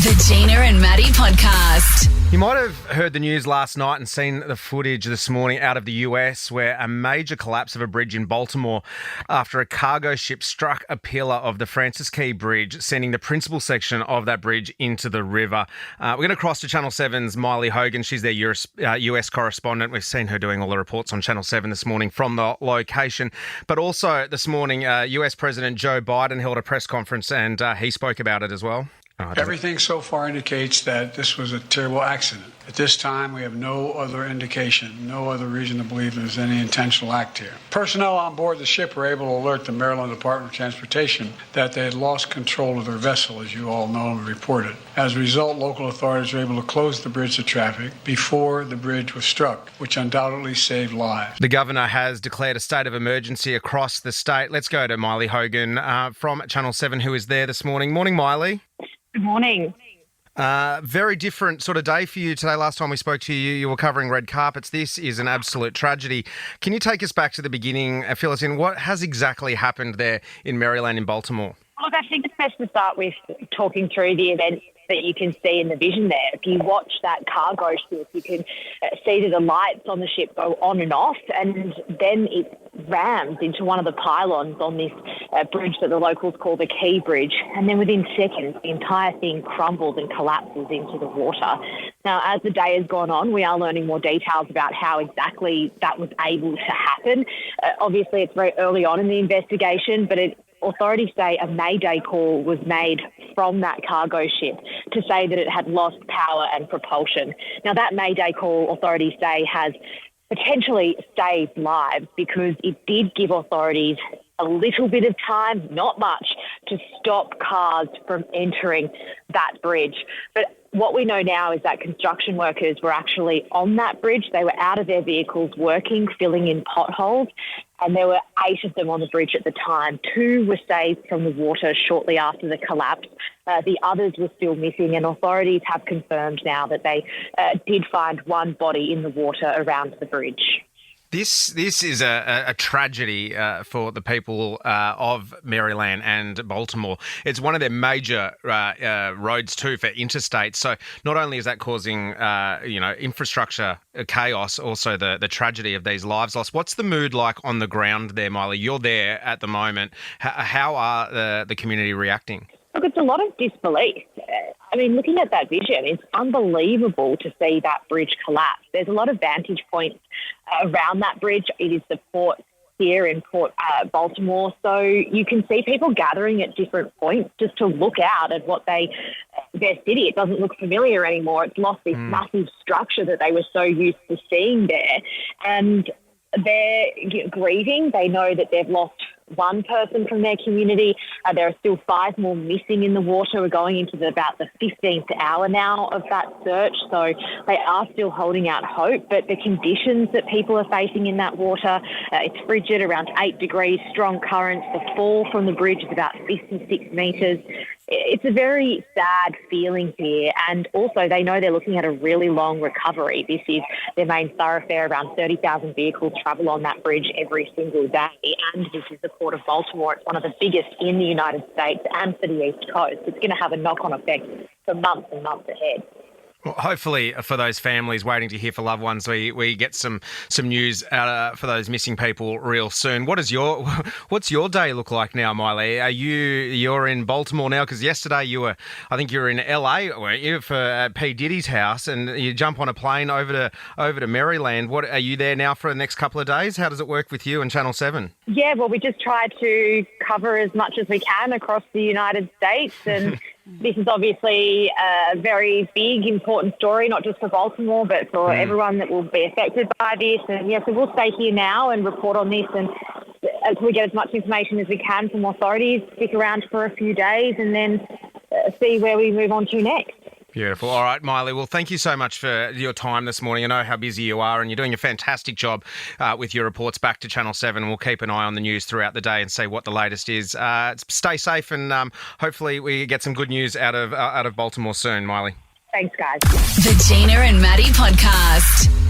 The Gina and Maddie podcast. You might have heard the news last night and seen the footage this morning out of the US where a major collapse of a bridge in Baltimore after a cargo ship struck a pillar of the Francis Key Bridge, sending the principal section of that bridge into the river. We're going to cross to Channel 7's Mylee Hogan. She's their US correspondent. We've seen her doing all the reports on Channel 7 this morning from the location. But also this morning, US President Joe Biden held a press conference and he spoke about it as well. Everything so far indicates that this was a terrible accident. At this time, we have no other indication, no other reason to believe there's any intentional act here. Personnel on board the ship were able to alert the Maryland Department of Transportation that they had lost control of their vessel, as you all know and reported. As a result, local authorities were able to close the bridge to traffic before the bridge was struck, which undoubtedly saved lives. The governor has declared a state of emergency across the state. Let's go to Mylee Hogan from Channel 7, who is there this morning. Morning, Mylee. Good morning. Very different sort of day for you today. Last time we spoke to you, you were covering red carpets. This is an absolute tragedy. Can you take us back to the beginning and fill us in? What has exactly happened there in Maryland in Baltimore? Look, I think it's best to start with talking through the events that you can see in the vision there. If you watch that cargo ship, you can see that the lights on the ship go on and off, and then it rams into one of the pylons on this bridge that the locals call the Key Bridge, and then within seconds the entire thing crumbles and collapses into the water. Now, as the day has gone on, we are learning more details about how exactly that was able to happen. Obviously, it's very early on in the investigation, but authorities say a mayday call was made from that cargo ship to say that it had lost power and propulsion. Now, that mayday call, authorities say, has potentially saved lives because it did give authorities a little bit of time, not much, to stop cars from entering that bridge. But what we know now is that construction workers were actually on that bridge. They were out of their vehicles working, filling in potholes, and there were 8 of them on the bridge at the time. 2 were saved from the water shortly after the collapse. The others were still missing, and authorities have confirmed now that they did find one body in the water around the bridge. This is a tragedy for the people of Maryland and Baltimore. It's one of their major roads too for interstate. So not only is that causing infrastructure chaos, also the tragedy of these lives lost. What's the mood like on the ground there, Mylee? You're there at the moment. How are the community reacting? Look, it's a lot of disbelief. I mean, looking at that vision, it's unbelievable to see that bridge collapse. There's a lot of vantage points around that bridge. It is the port here in Port Baltimore, so you can see people gathering at different points just to look out at what their city. It doesn't look familiar anymore. It's lost this massive structure that they were so used to seeing there, and they're grieving. They know that they've lost one person from their community. There are still 5 more missing in the water. We're going into about the 15th hour now of that search, so they are still holding out hope. But the conditions that people are facing in that water, it's frigid, around 8 degrees, strong currents. The fall from the bridge is about 56 metres. It's a very sad feeling here, and also they know they're looking at a really long recovery. This is their main thoroughfare. Around 30,000 vehicles travel on that bridge every single day, and this is the Port of Baltimore. It's one of the biggest in the United States and for the East Coast. It's going to have a knock-on effect for months and months ahead. Well, hopefully for those families waiting to hear for loved ones, we get some news for those missing people real soon. What's your day look like now, Mylee? You're in Baltimore now? Because yesterday I think you were in LA, weren't you, for P Diddy's house, and you jump on a plane over to Maryland. What are you there now for the next couple of days? How does it work with you and Channel 7? Yeah, well, we just try to cover as much as we can across the United States, and this is obviously a very big, important story, not just for Baltimore, but for everyone that will be affected by this. And so we'll stay here now and report on this, and as we get as much information as we can from authorities, stick around for a few days and then see where we move on to next. Beautiful. All right, Mylee. Well, thank you so much for your time this morning. I know how busy you are, and you're doing a fantastic job with your reports back to Channel 7. We'll keep an eye on the news throughout the day and see what the latest is. Stay safe, and hopefully we get some good news out of Baltimore soon, Mylee. Thanks, guys. The Gina and Maddie podcast.